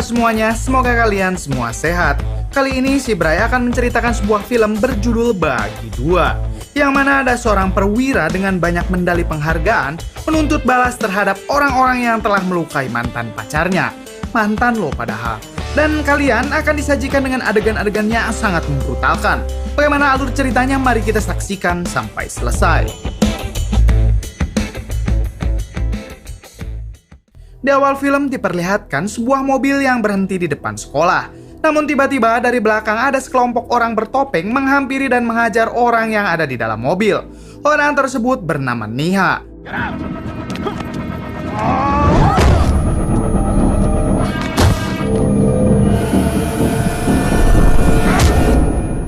kabar semuanya? Semoga kalian semua sehat. Kali ini si Bray akan menceritakan sebuah film berjudul Bagi Dua, yang mana ada seorang perwira dengan banyak medali penghargaan menuntut balas terhadap orang-orang yang telah melukai mantan pacarnya. Mantan lo padahal. Dan kalian akan disajikan dengan adegan-adegan yang sangat membrutalkan. Bagaimana alur ceritanya? Mari kita saksikan sampai selesai. Di awal film diperlihatkan sebuah mobil yang berhenti di depan sekolah. Namun tiba-tiba dari belakang ada sekelompok orang bertopeng menghampiri dan menghajar orang yang ada di dalam mobil. Orang tersebut bernama Niha.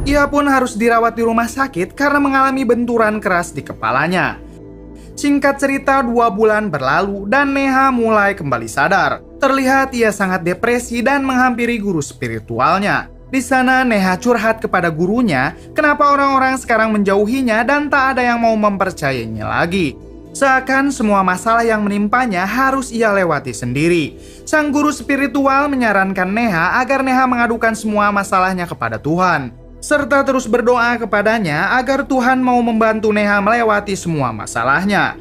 Ia pun harus dirawat di rumah sakit karena mengalami benturan keras di kepalanya. Singkat cerita, 2 bulan berlalu dan Neha mulai kembali sadar. Terlihat ia sangat depresi dan menghampiri guru spiritualnya. Di sana Neha curhat kepada gurunya kenapa orang-orang sekarang menjauhinya dan tak ada yang mau mempercayainya lagi. Seakan semua masalah yang menimpanya harus ia lewati sendiri. Sang guru spiritual menyarankan Neha agar Neha mengadukan semua masalahnya kepada Tuhan, serta terus berdoa kepadanya agar Tuhan mau membantu Neha melewati semua masalahnya.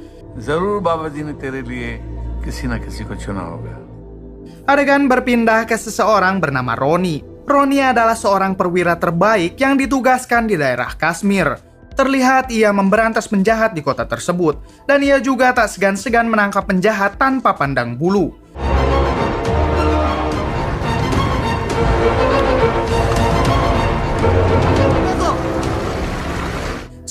Adegan berpindah ke seseorang bernama Roni. Roni adalah seorang perwira terbaik yang ditugaskan di daerah Kashmir. Terlihat ia memberantas penjahat di kota tersebut, dan ia juga tak segan-segan menangkap penjahat tanpa pandang bulu.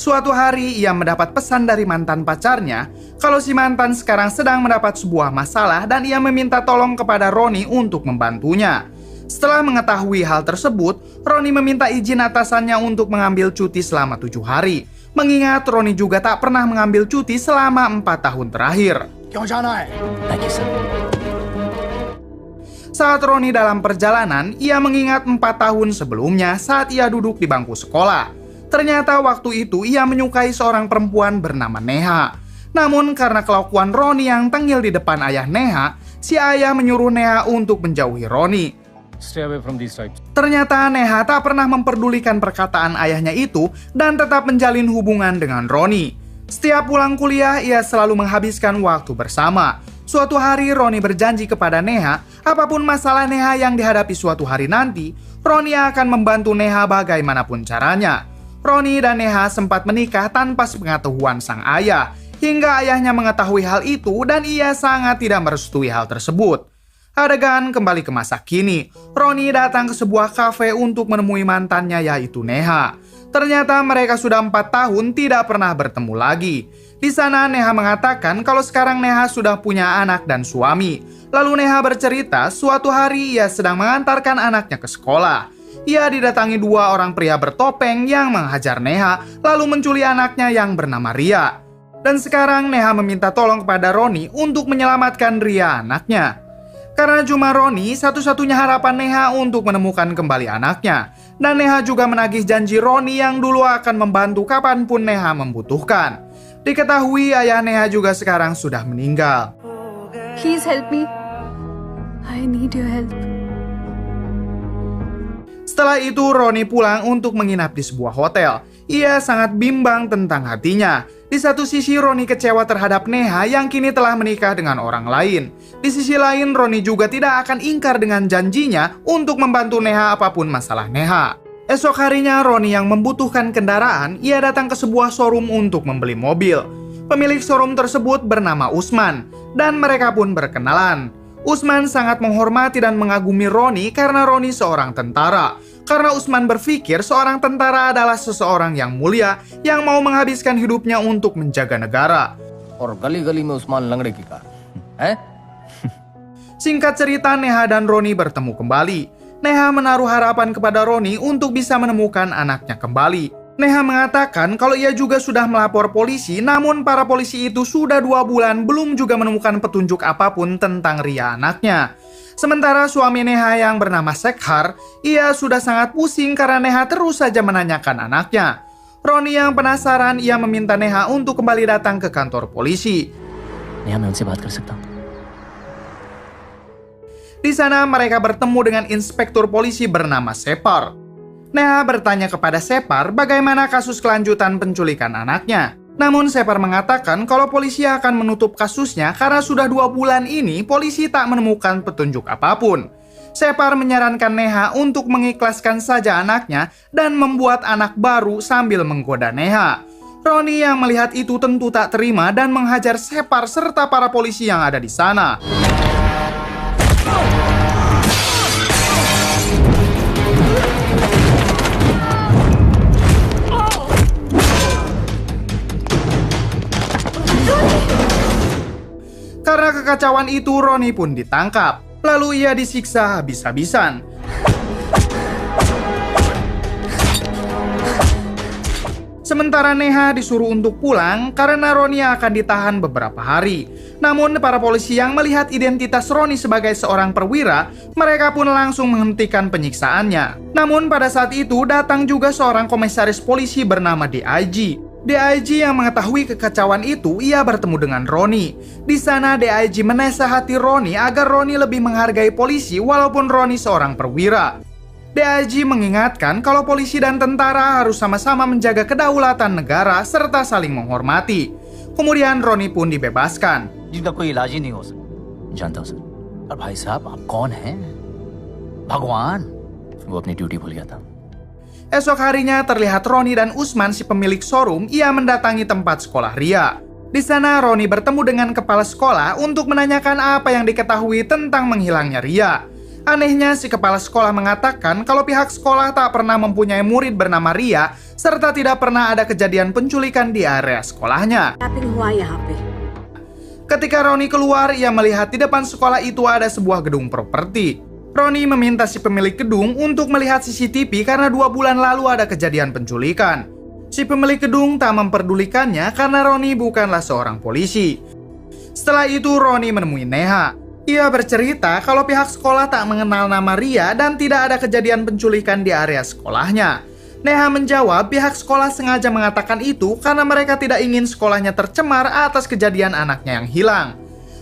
Suatu hari ia mendapat pesan dari mantan pacarnya kalau si mantan sekarang sedang mendapat sebuah masalah dan ia meminta tolong kepada Roni untuk membantunya. Setelah mengetahui hal tersebut, Roni meminta izin atasannya untuk mengambil cuti selama 7 hari. Mengingat Roni juga tak pernah mengambil cuti selama 4 tahun terakhir. Saat Roni dalam perjalanan, ia mengingat 4 tahun sebelumnya saat ia duduk di bangku sekolah. Ternyata waktu itu ia menyukai seorang perempuan bernama Neha. Namun karena kelakuan Roni yang tengil di depan ayah Neha, si ayah menyuruh Neha untuk menjauhi Roni. Stay away from these types. Ternyata Neha tak pernah memperdulikan perkataan ayahnya itu dan tetap menjalin hubungan dengan Roni. Setiap pulang kuliah, ia selalu menghabiskan waktu bersama. Suatu hari Roni berjanji kepada Neha, apapun masalah Neha yang dihadapi suatu hari nanti, Roni akan membantu Neha bagaimanapun caranya. Roni dan Neha sempat menikah tanpa sepengetahuan sang ayah, hingga ayahnya mengetahui hal itu dan ia sangat tidak merestui hal tersebut. Adegan kembali ke masa kini, Roni datang ke sebuah kafe untuk menemui mantannya yaitu Neha. Ternyata mereka sudah 4 tahun tidak pernah bertemu lagi. Di sana Neha mengatakan kalau sekarang Neha sudah punya anak dan suami. Lalu Neha bercerita suatu hari ia sedang mengantarkan anaknya ke sekolah. Ia didatangi 2 orang pria bertopeng yang menghajar Neha, lalu menculik anaknya yang bernama Ria. Dan sekarang Neha meminta tolong kepada Roni untuk menyelamatkan Ria anaknya. Karena cuma Roni satu-satunya harapan Neha untuk menemukan kembali anaknya. Dan Neha juga menagih janji Roni yang dulu akan membantu kapanpun Neha membutuhkan. Diketahui ayah Neha juga sekarang sudah meninggal. Please help me. I need your help. Setelah itu Roni pulang untuk menginap di sebuah hotel. Ia sangat bimbang tentang hatinya. Di satu sisi Roni kecewa terhadap Neha yang kini telah menikah dengan orang lain. Di sisi lain Roni juga tidak akan ingkar dengan janjinya untuk membantu Neha apapun masalah Neha. Esok harinya Roni yang membutuhkan kendaraan, ia datang ke sebuah showroom untuk membeli mobil. Pemilik showroom tersebut bernama Usman dan mereka pun berkenalan. Usman sangat menghormati dan mengagumi Roni karena Roni seorang tentara. Karena Usman berpikir seorang tentara adalah seseorang yang mulia yang mau menghabiskan hidupnya untuk menjaga negara. Singkat cerita, Neha dan Roni bertemu kembali. Neha menaruh harapan kepada Roni untuk bisa menemukan anaknya kembali. Neha mengatakan kalau ia juga sudah melapor polisi, namun para polisi itu sudah 2 bulan belum juga menemukan petunjuk apapun tentang Ria anaknya. Sementara suami Neha yang bernama Sekhar, ia sudah sangat pusing karena Neha terus saja menanyakan anaknya. Roni yang penasaran, ia meminta Neha untuk kembali datang ke kantor polisi. Neha मैं उनसे बात कर सकता हूँ। Di sana mereka bertemu dengan inspektur polisi bernama Separ. Neha bertanya kepada Separ bagaimana kasus kelanjutan penculikan anaknya. Namun Separ mengatakan kalau polisi akan menutup kasusnya karena sudah 2 bulan ini polisi tak menemukan petunjuk apapun. Separ menyarankan Neha untuk mengikhlaskan saja anaknya dan membuat anak baru sambil menggoda Neha. Roni yang melihat itu tentu tak terima dan menghajar Separ serta para polisi yang ada di sana. Karena kekacauan itu, Roni pun ditangkap. Lalu ia disiksa habis-habisan. Sementara Neha disuruh untuk pulang karena Roni akan ditahan beberapa hari. Namun para polisi yang melihat identitas Roni sebagai seorang perwira, mereka pun langsung menghentikan penyiksaannya. Namun pada saat itu datang juga seorang komisaris polisi bernama DIG. DIG yang mengetahui kekacauan itu, ia bertemu dengan Roni. Di sana DIG menasihati Roni agar Roni lebih menghargai polisi walaupun Roni seorang perwira. DIG mengingatkan kalau polisi dan tentara harus sama-sama menjaga kedaulatan negara serta saling menghormati. Kemudian Roni pun dibebaskan. जिनका कोई इलाज ही नहीं हो सकता जानता हूं सर और भाई साहब आप कौन हैं भगवान वो अपनी ड्यूटी भूल गया था. Esok harinya terlihat Roni dan Usman si pemilik showroom ia mendatangi tempat sekolah Ria. Di sana Roni bertemu dengan kepala sekolah untuk menanyakan apa yang diketahui tentang menghilangnya Ria. Anehnya si kepala sekolah mengatakan kalau pihak sekolah tak pernah mempunyai murid bernama Ria serta tidak pernah ada kejadian penculikan di area sekolahnya. Ketika Roni keluar, ia melihat di depan sekolah itu ada sebuah gedung properti. Roni meminta si pemilik gedung untuk melihat CCTV karena 2 bulan lalu ada kejadian penculikan. Si pemilik gedung tak memperdulikannya karena Roni bukanlah seorang polisi. Setelah itu Roni menemui Neha. Ia bercerita kalau pihak sekolah tak mengenal nama Ria dan tidak ada kejadian penculikan di area sekolahnya. Neha menjawab pihak sekolah sengaja mengatakan itu karena mereka tidak ingin sekolahnya tercemar atas kejadian anaknya yang hilang.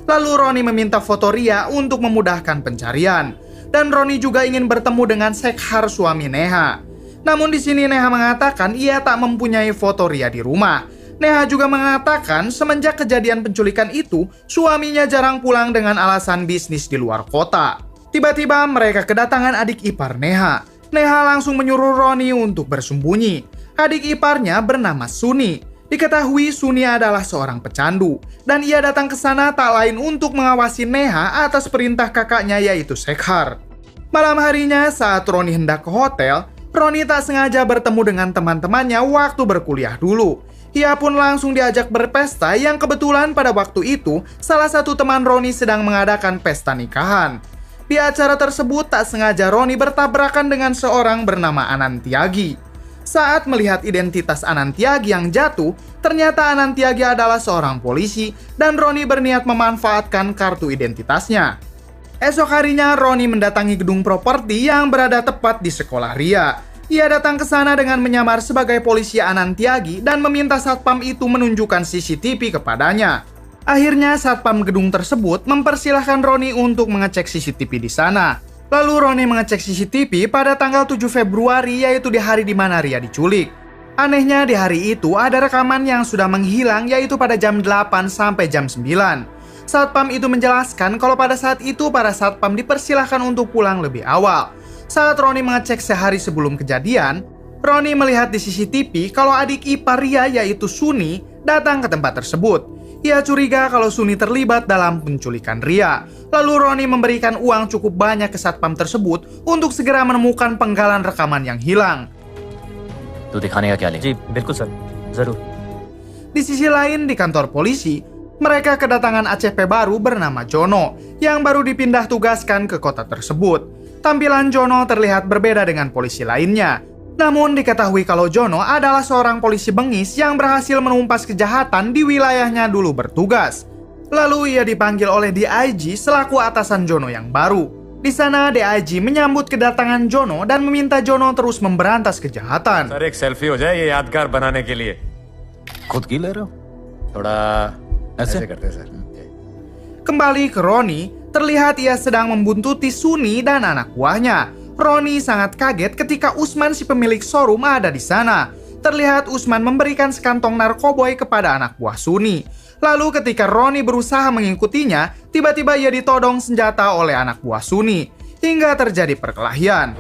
Lalu Roni meminta foto Ria untuk memudahkan pencarian. Dan Roni juga ingin bertemu dengan Sekhar suami Neha. Namun di sini Neha mengatakan ia tak mempunyai foto Ria di rumah. Neha juga mengatakan semenjak kejadian penculikan itu, suaminya jarang pulang dengan alasan bisnis di luar kota. Tiba-tiba mereka kedatangan adik ipar Neha. Neha langsung menyuruh Roni untuk bersembunyi. Adik iparnya bernama Suni. Diketahui Suni adalah seorang pecandu. Dan ia datang ke sana tak lain untuk mengawasi Neha atas perintah kakaknya yaitu Sekhar. Malam harinya saat Roni hendak ke hotel, Roni tak sengaja bertemu dengan teman-temannya waktu berkuliah dulu. Ia pun langsung diajak berpesta yang kebetulan pada waktu itu salah satu teman Roni sedang mengadakan pesta nikahan. Di acara tersebut tak sengaja Roni bertabrakan dengan seorang bernama Anantiagi. Saat melihat identitas Anantiagi yang jatuh, ternyata Anantiagi adalah seorang polisi dan Roni berniat memanfaatkan kartu identitasnya. Esok harinya Roni mendatangi gedung properti yang berada tepat di sekolah Ria. Ia datang ke sana dengan menyamar sebagai polisi Anantiagi dan meminta satpam itu menunjukkan CCTV kepadanya. Akhirnya satpam gedung tersebut mempersilahkan Roni untuk mengecek CCTV di sana. Lalu Roni mengecek CCTV pada tanggal 7 Februari yaitu di hari di mana Ria diculik. Anehnya di hari itu ada rekaman yang sudah menghilang yaitu pada jam 8 sampai jam 9. Satpam itu menjelaskan kalau pada saat itu para satpam dipersilahkan untuk pulang lebih awal. Saat Roni mengecek sehari sebelum kejadian, Roni melihat di CCTV kalau adik ipar Ria yaitu Suni datang ke tempat tersebut. Ia curiga kalau Suni terlibat dalam penculikan Ria. Lalu Roni memberikan uang cukup banyak ke satpam tersebut untuk segera menemukan penggalan rekaman yang hilang. तो दिखाने का क्या लेंगे? जी बिल्कुल सर जरूर. Di sisi lain di kantor polisi, mereka kedatangan ACP baru bernama Jono yang baru dipindah tugaskan ke kota tersebut. Tampilan Jono terlihat berbeda dengan polisi lainnya. Namun diketahui kalau Jono adalah seorang polisi bengis yang berhasil menumpas kejahatan di wilayahnya dulu bertugas. Lalu ia dipanggil oleh DIG selaku atasan Jono yang baru. Di sana DIG menyambut kedatangan Jono dan meminta Jono terus memberantas kejahatan. Sir एक सेल्फी हो जाए ये यादगार बनाने के लिए. खुद की ले रहे हो? थोड़ा ऐसे ऐसे करते हैं sir. Kembali ke Roni, Terlihat ia sedang membuntuti Suni dan anak buahnya. Roni sangat kaget ketika Usman si pemilik showroom ada di sana. Terlihat Usman memberikan sekantong narkoboy kepada anak buah Suni. Lalu ketika Roni berusaha mengikutinya, tiba-tiba ia ditodong senjata oleh anak buah Suni. Hingga terjadi perkelahian.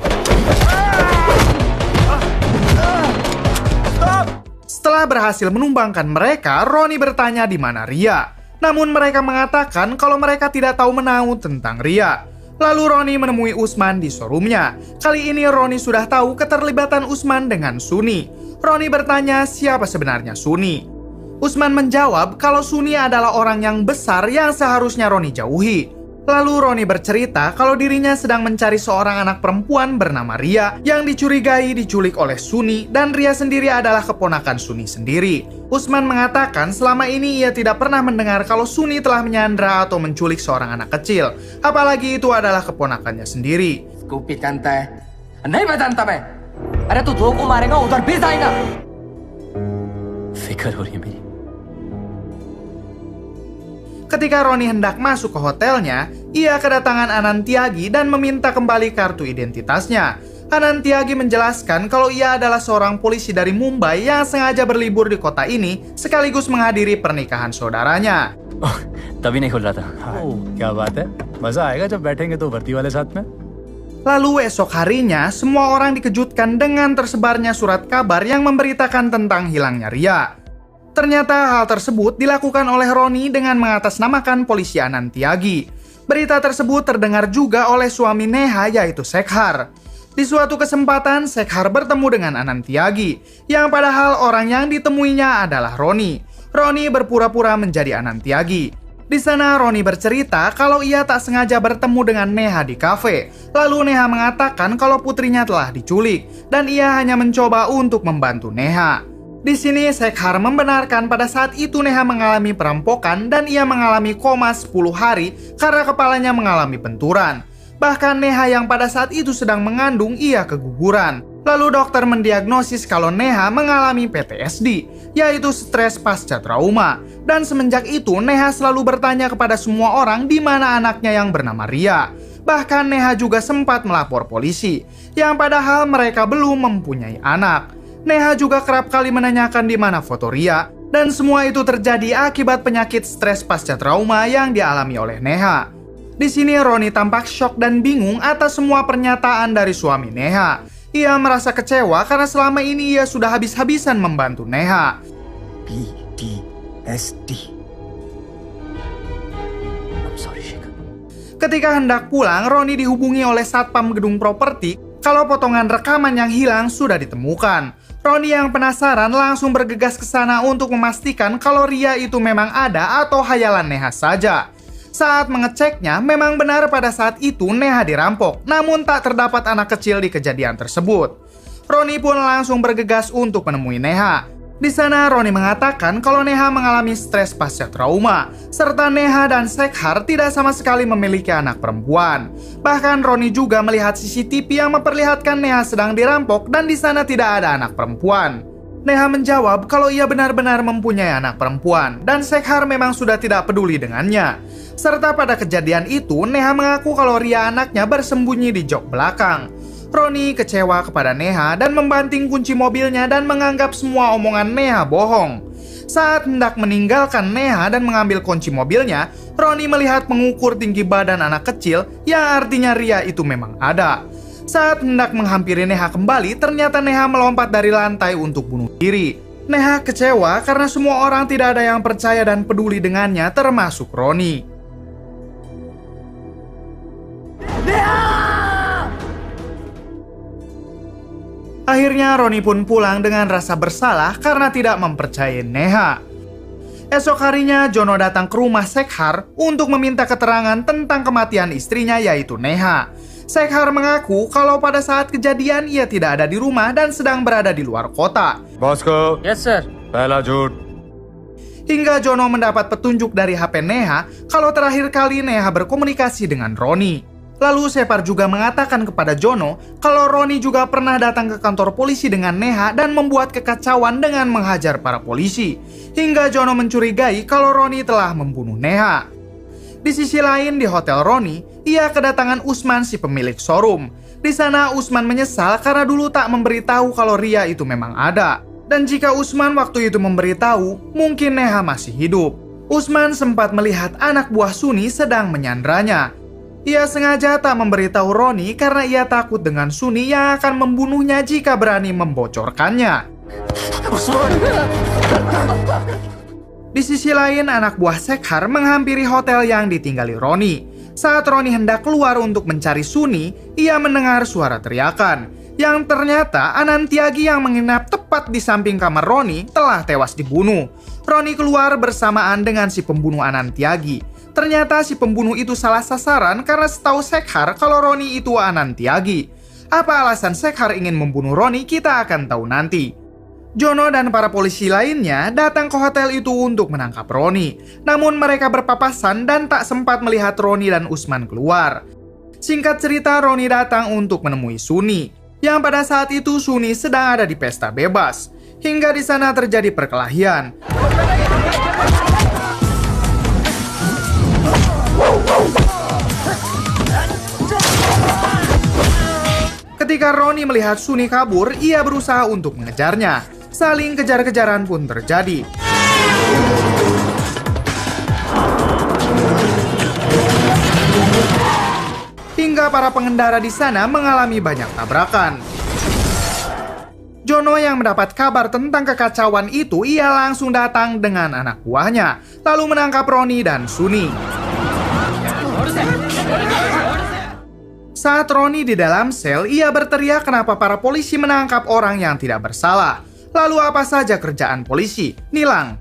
Setelah berhasil menumbangkan mereka, Roni bertanya di mana Ria. Namun mereka mengatakan kalau mereka tidak tahu menahu tentang Ria. Lalu Roni menemui Usman di showroomnya. Kali ini Roni sudah tahu keterlibatan Usman dengan Suni. Roni bertanya siapa sebenarnya Suni. Usman menjawab kalau Suni adalah orang yang besar yang seharusnya Roni jauhi. Lalu Roni bercerita kalau dirinya sedang mencari seorang anak perempuan bernama Ria yang dicurigai diculik oleh Suni dan Ria sendiri adalah keponakan Suni sendiri. Usman mengatakan selama ini ia tidak pernah mendengar kalau Suni telah menyandra atau menculik seorang anak kecil. Apalagi itu adalah keponakannya sendiri. Kupit जानता है नहीं मैं जानता मैं अरे तू दो को मारेगा उधर भी जाएगा फिक्र हो रही है मेरी। Ketika Roni hendak masuk ke hotelnya, ia kedatangan Anantiagi dan meminta kembali kartu identitasnya. Anantiagi menjelaskan kalau ia adalah seorang polisi dari Mumbai yang sengaja berlibur di kota ini sekaligus menghadiri pernikahan saudaranya. तभी नहीं खुल रहा था। क्या बात है, मजा आएगा जब बैठेंगे तो भर्ती वाले साथ में। Lalu esok harinya, semua orang dikejutkan dengan tersebarnya surat kabar yang memberitakan tentang hilangnya Ria. Ternyata hal tersebut dilakukan oleh Roni dengan mengatasnamakan polisi Anantiagi. Berita tersebut terdengar juga oleh suami Neha yaitu Shekhar. Di suatu kesempatan, Shekhar bertemu dengan Anantiagi, yang padahal orang yang ditemuinya adalah Roni. Roni berpura-pura menjadi Anantiagi. Di sana Roni bercerita kalau ia tak sengaja bertemu dengan Neha di kafe. Lalu Neha mengatakan kalau putrinya telah diculik dan ia hanya mencoba untuk membantu Neha. Di sini Shekhar membenarkan pada saat itu Neha mengalami perampokan dan ia mengalami koma 10 hari karena kepalanya mengalami benturan. Bahkan Neha yang pada saat itu sedang mengandung ia keguguran. Lalu dokter mendiagnosis kalau Neha mengalami PTSD, yaitu stres pasca trauma. Dan semenjak itu Neha selalu bertanya kepada semua orang di mana anaknya yang bernama Ria. Bahkan Neha juga sempat melapor polisi, yang padahal mereka belum mempunyai anak. Neha juga kerap kali menanyakan di mana foto Ria, dan semua itu terjadi akibat penyakit stres pasca trauma yang dialami oleh Neha. Di sini Roni tampak syok dan bingung atas semua pernyataan dari suami Neha. Ia merasa kecewa karena selama ini ia sudah habis-habisan membantu Neha. PTSD. I'm sorry, Shekhar. Ketika hendak pulang, Roni dihubungi oleh satpam gedung properti kalau potongan rekaman yang hilang sudah ditemukan. Roni yang penasaran langsung bergegas ke sana untuk memastikan kalau Ria itu memang ada atau hayalan Neha saja. Saat mengeceknya, memang benar pada saat itu Neha dirampok, namun tak terdapat anak kecil di kejadian tersebut. Roni pun langsung bergegas untuk menemui Neha. Di sana Roni mengatakan kalau Neha mengalami stres pasca trauma, serta Neha dan Shekhar tidak sama sekali memiliki anak perempuan. Bahkan Roni juga melihat CCTV yang memperlihatkan Neha sedang dirampok dan di sana tidak ada anak perempuan. Neha menjawab kalau ia benar-benar mempunyai anak perempuan dan Shekhar memang sudah tidak peduli dengannya. Serta pada kejadian itu Neha mengaku kalau Ria anaknya bersembunyi di jok belakang. Roni kecewa kepada Neha dan membanting kunci mobilnya dan menganggap semua omongan Neha bohong. Saat hendak meninggalkan Neha dan mengambil kunci mobilnya, Roni melihat mengukur tinggi badan anak kecil yang artinya Ria itu memang ada. Saat hendak menghampiri Neha kembali, ternyata Neha melompat dari lantai untuk bunuh diri. Neha kecewa karena semua orang tidak ada yang percaya dan peduli dengannya, termasuk Roni. Akhirnya Roni pun pulang dengan rasa bersalah karena tidak mempercayai Neha. Esok harinya Jono datang ke rumah Shekhar untuk meminta keterangan tentang kematian istrinya yaitu Neha. Shekhar mengaku kalau pada saat kejadian ia tidak ada di rumah dan sedang berada di luar kota. Boss को Yes sir. पहला झूठ। Hingga Jono mendapat petunjuk dari HP Neha kalau terakhir kali Neha berkomunikasi dengan Roni. Lalu Separ juga mengatakan kepada Jono kalau Roni juga pernah datang ke kantor polisi dengan Neha dan membuat kekacauan dengan menghajar para polisi. Hingga Jono mencurigai kalau Roni telah membunuh Neha. Di sisi lain di hotel Roni, ia kedatangan Usman si pemilik showroom. Di sana Usman menyesal karena dulu tak memberitahu kalau Ria itu memang ada. Dan jika Usman waktu itu memberitahu, mungkin Neha masih hidup. Usman sempat melihat anak buah Suni sedang menyandranya. Ia sengaja tak memberitahu Roni karena ia takut dengan Suni yang akan membunuhnya jika berani membocorkannya. Di sisi lain, anak buah Sekhar menghampiri hotel yang ditinggali Roni. Saat Roni hendak keluar untuk mencari Suni, ia mendengar suara teriakan. Yang ternyata Anantiagi yang menginap tepat di samping kamar Roni telah tewas dibunuh. Roni keluar bersamaan dengan si pembunuh Anantiagi. Ternyata si pembunuh itu salah sasaran karena setahu Sekhar kalau Roni itu Anantiagi. Apa alasan Sekhar ingin membunuh Roni kita akan tahu nanti. Jono dan para polisi lainnya datang ke hotel itu untuk menangkap Roni. Namun mereka berpapasan dan tak sempat melihat Roni dan Usman keluar. Singkat cerita, Roni datang untuk menemui Suni, yang pada saat itu Suni sedang ada di pesta bebas. Hingga di sana terjadi perkelahian. Ketika Roni melihat Suni kabur, ia berusaha untuk mengejarnya. Saling kejar-kejaran pun terjadi. Hingga para pengendara di sana mengalami banyak tabrakan. Jono yang mendapat kabar tentang kekacauan itu, ia langsung datang dengan anak buahnya, lalu menangkap Roni dan Suni. Saat Roni di dalam sel, ia berteriak kenapa para polisi menangkap orang yang tidak bersalah. Lalu apa saja kerjaan polisi? Nilang.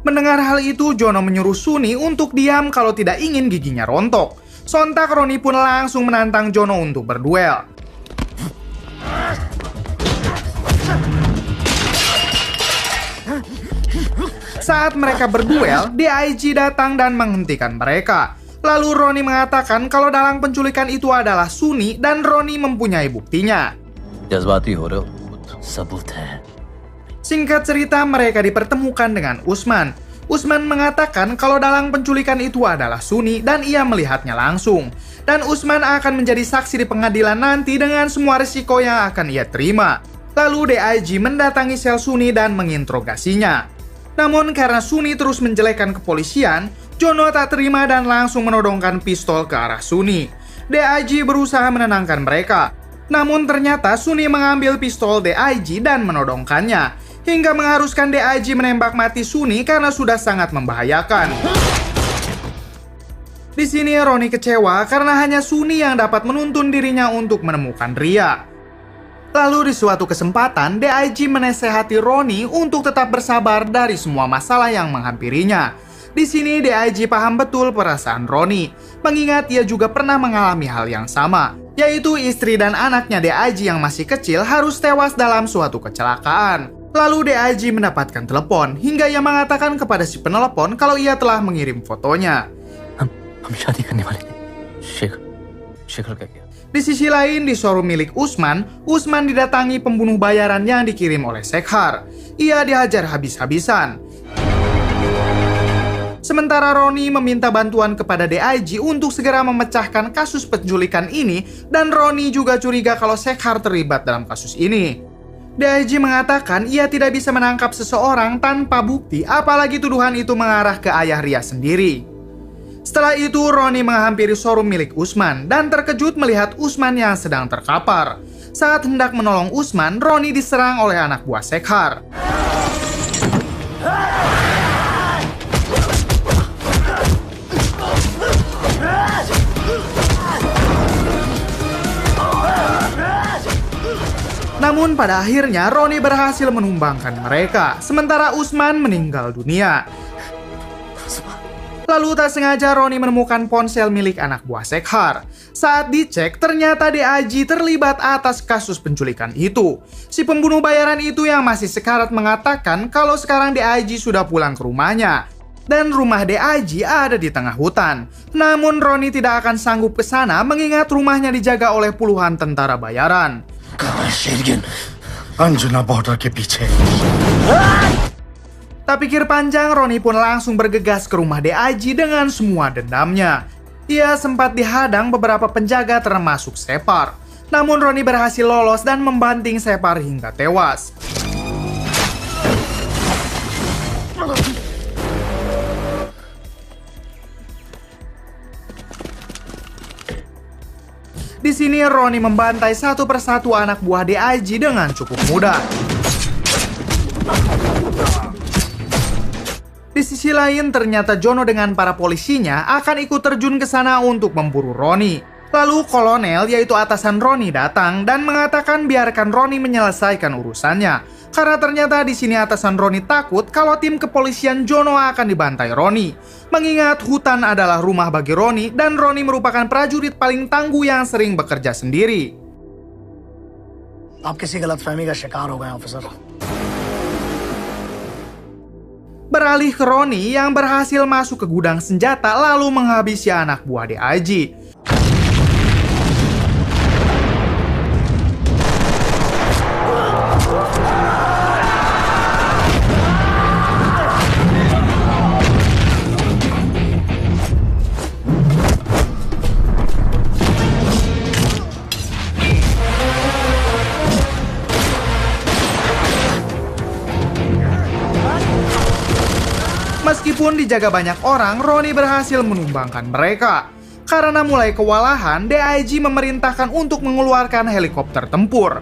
Mendengar hal itu, Jono menyuruh Suni untuk diam kalau tidak ingin giginya rontok. Sontak Roni pun langsung menantang Jono untuk berduel. Saat mereka berduel, DIG datang dan menghentikan mereka. Lalu Roni mengatakan kalau dalang penculikan itu adalah Suni dan Roni mempunyai buktinya. जज्बाती हो रहे हो, सबूत है. Singkat cerita, mereka dipertemukan dengan Usman. Usman mengatakan kalau dalang penculikan itu adalah Suni dan ia melihatnya langsung. Dan Usman akan menjadi saksi di pengadilan nanti dengan semua risiko yang akan ia terima. Lalu DIG mendatangi sel Suni dan menginterogasinya. Namun karena Suni terus menjelekkan kepolisian, Jono tak terima dan langsung menodongkan pistol ke arah Suni. DIG berusaha menenangkan mereka. Namun ternyata Suni mengambil pistol DIG dan menodongkannya, hingga mengharuskan DIG menembak mati Suni karena sudah sangat membahayakan. Di sini Roni kecewa karena hanya Suni yang dapat menuntun dirinya untuk menemukan Ria. Lalu di suatu kesempatan, DIG menasehati Roni untuk tetap bersabar dari semua masalah yang menghampirinya. Di sini DIG paham betul perasaan Roni, mengingat ia juga pernah mengalami hal yang sama, yaitu istri dan anaknya DIG yang masih kecil harus tewas dalam suatu kecelakaan. Lalu DIG mendapatkan telepon, hingga ia mengatakan kepada si penelepon kalau ia telah mengirim fotonya. हम शादी करने वाले थे. शेखर क्या किया? Di sisi lain, di showroom milik Usman didatangi pembunuh bayaran yang dikirim oleh Sekhar. Ia dihajar habis-habisan. Sementara Roni meminta bantuan kepada DIG untuk segera memecahkan kasus penculikan ini, dan Roni juga curiga kalau Sekhar terlibat dalam kasus ini. DIG mengatakan ia tidak bisa menangkap seseorang tanpa bukti, apalagi tuduhan itu mengarah ke ayah Ria sendiri. Setelah itu, Roni menghampiri showroom milik Usman dan terkejut melihat Usman yang sedang terkapar. Saat hendak menolong Usman, Roni diserang oleh anak buah Sekhar. Namun pada akhirnya Roni berhasil menumbangkan mereka, sementara Usman meninggal dunia. Lalu tak sengaja Roni menemukan ponsel milik anak buah Sekhar. Saat dicek, ternyata DIG terlibat atas kasus penculikan itu. Si pembunuh bayaran itu yang masih sekarat mengatakan kalau sekarang DIG sudah pulang ke rumahnya. Dan rumah DIG ada di tengah hutan. Namun Roni tidak akan sanggup ke sana mengingat rumahnya dijaga oleh puluhan tentara bayaran. Anjuna border के पीछे. Tak pikir panjang, Roni pun langsung bergegas ke rumah DIG dengan semua dendamnya. Ia sempat dihadang beberapa penjaga termasuk Shepard. Namun Roni berhasil lolos dan membanting Shepard hingga tewas. Di sini Roni membantai satu persatu anak buah DIG dengan cukup mudah. Di sisi lain, ternyata Jono dengan para polisinya akan ikut terjun ke sana untuk memburu Roni. Lalu kolonel, yaitu atasan Roni, datang dan mengatakan biarkan Roni menyelesaikan urusannya. Karena ternyata di sini atasan Roni takut kalau tim kepolisian Jono akan dibantai Roni. Mengingat hutan adalah rumah bagi Roni dan Roni merupakan prajurit paling tangguh yang sering bekerja sendiri. आप किसी गलतफहमी का शिकार हो गए officer. Beralih ke Roni yang berhasil masuk ke gudang senjata lalu menghabisi anak buah DIG. Meskipun dijaga banyak orang, Roni berhasil menumbangkan mereka. Karena mulai kewalahan, DIG memerintahkan untuk mengeluarkan helikopter tempur.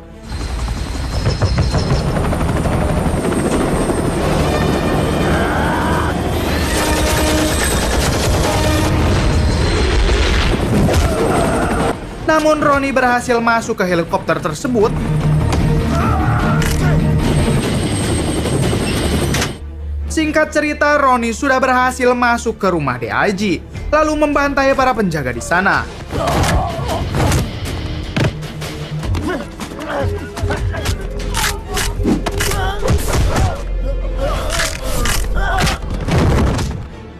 Namun Roni berhasil masuk ke helikopter tersebut. Singkat cerita, Roni sudah berhasil masuk ke rumah DIG, lalu membantai para penjaga di sana.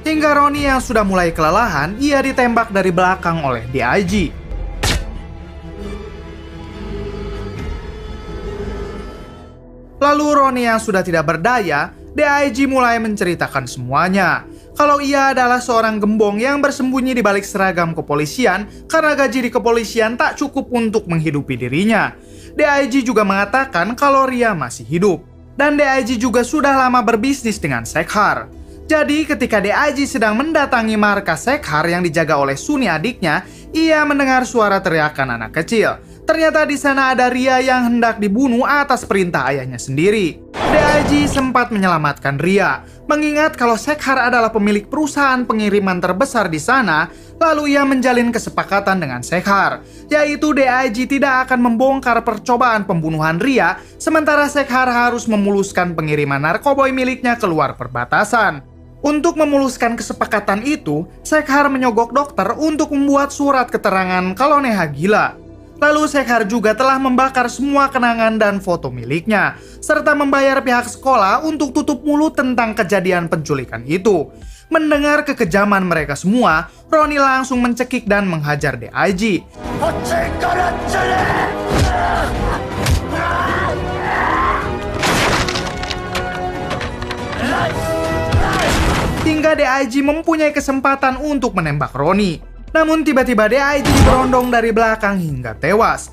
Hingga Roni yang sudah mulai kelelahan, ia ditembak dari belakang oleh DIG. Lalu Roni yang sudah tidak berdaya, DIG mulai menceritakan semuanya. Kalau ia adalah seorang gembong yang bersembunyi di balik seragam kepolisian karena gaji di kepolisian tak cukup untuk menghidupi dirinya. DIG juga mengatakan kalau Ria masih hidup. Dan DIG juga sudah lama berbisnis dengan Shekhar. Jadi ketika DIG sedang mendatangi markas Shekhar yang dijaga oleh Sunni adiknya, ia mendengar suara teriakan anak kecil. Ternyata di sana ada Ria yang hendak dibunuh atas perintah ayahnya sendiri. DIG sempat menyelamatkan Ria, mengingat kalau Shekhar adalah pemilik perusahaan pengiriman terbesar di sana, lalu ia menjalin kesepakatan dengan Shekhar, yaitu DIG tidak akan membongkar percobaan pembunuhan Ria, sementara Shekhar harus memuluskan pengiriman narkoboy miliknya keluar perbatasan. Untuk memuluskan kesepakatan itu, Shekhar menyogok dokter untuk membuat surat keterangan kalau Neha gila. Lalu Shekhar juga telah membakar semua kenangan dan foto miliknya, serta membayar pihak sekolah untuk tutup mulut tentang kejadian penculikan itu. Mendengar kekejaman mereka semua, Roni langsung mencekik dan menghajar DIG. Hingga DIG mempunyai kesempatan untuk menembak Roni. Namun tiba-tiba DIG berondong dari belakang hingga tewas.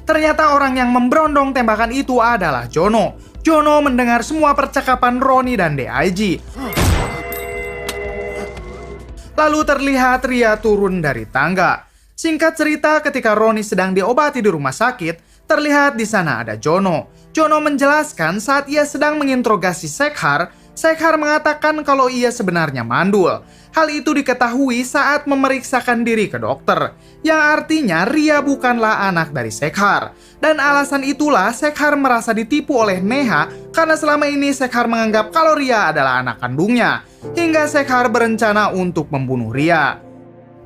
Ternyata orang yang memberondong tembakan itu adalah Jono. Jono mendengar semua percakapan Roni dan DIG. Lalu terlihat Ria turun dari tangga. Singkat cerita, ketika Roni sedang diobati di rumah sakit, terlihat di sana ada Jono. Jono menjelaskan saat ia sedang menginterogasi Shekhar, Shekhar mengatakan kalau ia sebenarnya mandul. Hal itu diketahui saat memeriksakan diri ke dokter, yang artinya Ria bukanlah anak dari Shekhar. Dan alasan itulah Shekhar merasa ditipu oleh Neha karena selama ini Shekhar menganggap kalau Ria adalah anak kandungnya, hingga Shekhar berencana untuk membunuh Ria.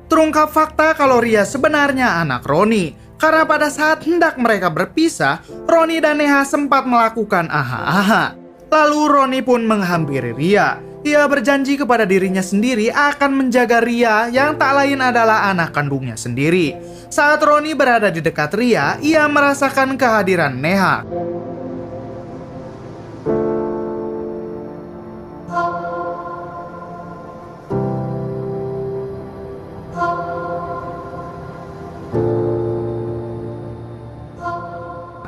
Terungkap fakta kalau Ria sebenarnya anak Roni, karena pada saat hendak mereka berpisah, Roni dan Neha sempat melakukan aha-aha. Lalu Roni pun menghampiri Ria. Ia berjanji kepada dirinya sendiri akan menjaga Ria yang tak lain adalah anak kandungnya sendiri. Saat Roni berada di dekat Ria, ia merasakan kehadiran Neha.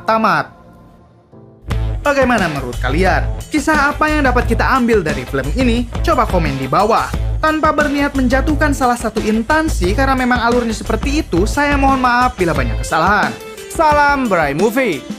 tamat. Bagaimana menurut kalian? Kisah apa yang dapat kita ambil dari film ini? Coba komen di bawah. Tanpa berniat menjatuhkan salah satu instansi karena memang alurnya seperti itu, saya mohon maaf bila banyak kesalahan. Salam Bray Movie.